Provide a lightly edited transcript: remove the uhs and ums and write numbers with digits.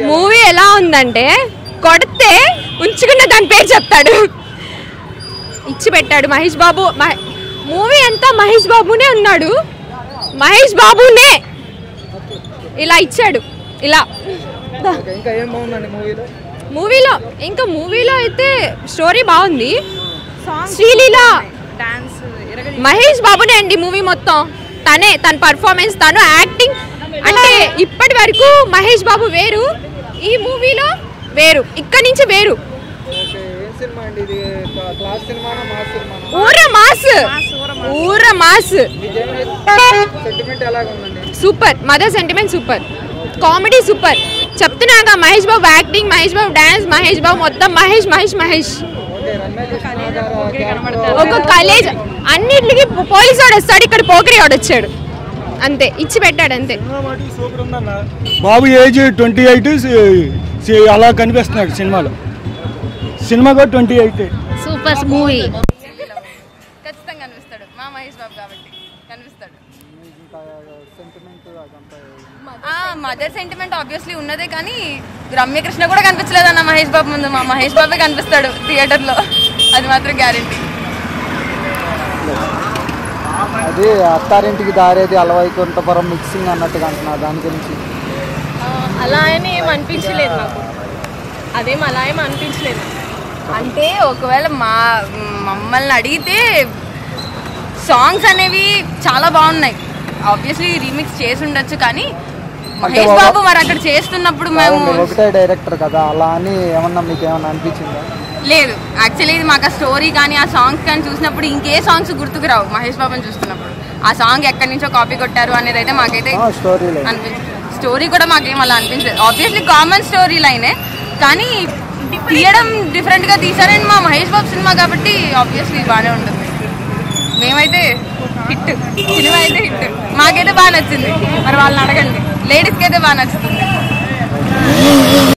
Movie ఎలా ఉందంటే కొడితే ఉంచుకున్న దాని పేరు చెప్తాడు, ఇచ్చి పెట్టాడు మహేష్ బాబు. మూవీ అంతా మహేష్ బాబునే ఉన్నాడు, మహేష్ బాబునే ఇలా ఇచ్చాడు ఇలా. మూవీలో అయితే స్టోరీ బాగుంది, శ్రీలీల మహేష్ బాబునే అండి మూవీ మొత్తం. తన పర్ఫార్మెన్స్, తను యాక్టింగ్ అంటే ఇప్పటి వరకు మహేష్ బాబు వేరు, ఈ మూవీలో వేరు, ఇక్కడి నుంచి వేరు. ఊర mass super, mother sentiment super, comedy super. చెప్తున్నాగా మహేష్ బాబు యాక్టింగ్, మహేష్ బాబు డాన్స్, మహేష్ బాబు మొత్తం మహేష్ మహేష్ మహేష్. ఒక కాలేజ్ అన్నిటికి పోలీసు వాడు వస్తాడు, ఇక్కడ పోకరి వాడు వచ్చాడు, అంతే ఇచ్చి పెట్టాడు అంతే. బాబు ఏజ్ 28 అలా కనిపిస్తున్నాడు సినిమాలో, సినిమా కూడా 28. Super movie. ఖచ్చితంగా కనిపిస్తాడు మా మహేష్ బాబు కాబట్టి కనిపిస్తాడు. మదర్ సెంటిమెంట్ ఆబ్వియస్లీ ఉన్నదే, కానీ రమ్యకృష్ణ కూడా కనిపించలేదన్న మహేష్ బాబు ముందు. మా మహేష్ బాబే కనిపిస్తాడు థియేటర్లో, అది మాత్రం గ్యారెంటీ. అది అత్తారింటికి దారేది అలవైకుంఠపురం మిక్సింగ్ అన్నట్టుగా అంటున్నా, దాని గురించి అలా అని ఏం అనిపించలేదు నాకు, అదేం అలా ఏం అనిపించలేదు. అంటే ఒకవేళ మమ్మల్ని అడిగితే సాంగ్స్ అనేవి చాలా బాగున్నాయి, ఆబ్వియస్లీ రీమిక్స్ చేసి ఉండొచ్చు, కానీ మహేష్ బాబు మరి అక్కడ చేస్తున్నప్పుడు మేము ఒకటే డైరెక్టర్ కదా, అలా అని ఏమన్నా మీకు ఏమన్నా అనిపించిందా? లేదు, యాక్చువల్లీ ఇది మాకు ఆ స్టోరీ కానీ ఆ సాంగ్స్ కానీ చూసినప్పుడు ఇంకే సాంగ్స్ గుర్తుకు రావు. మహేష్ బాబుని చూస్తున్నప్పుడు ఆ సాంగ్ ఎక్కడి నుంచో కాపీ కొట్టారు అనేది అయితే మాకైతే అనిపించింది. స్టోరీ కూడా మాకేం అలా అనిపించలేదు, ఆబ్వియస్లీ కామన్ స్టోరీ లైనే, కానీ తీయడం డిఫరెంట్గా తీసారని మా మహేష్ బాబు సినిమా కాబట్టి ఆబ్వియస్లీ బాగానే ఉంటుంది. మేమైతే హిట్, సినిమా అయితే హిట్, మాకైతే బాగా నచ్చింది. మరి వాళ్ళని అడగండి, లేడీస్కి అయితే బాగా నచ్చుతుంది.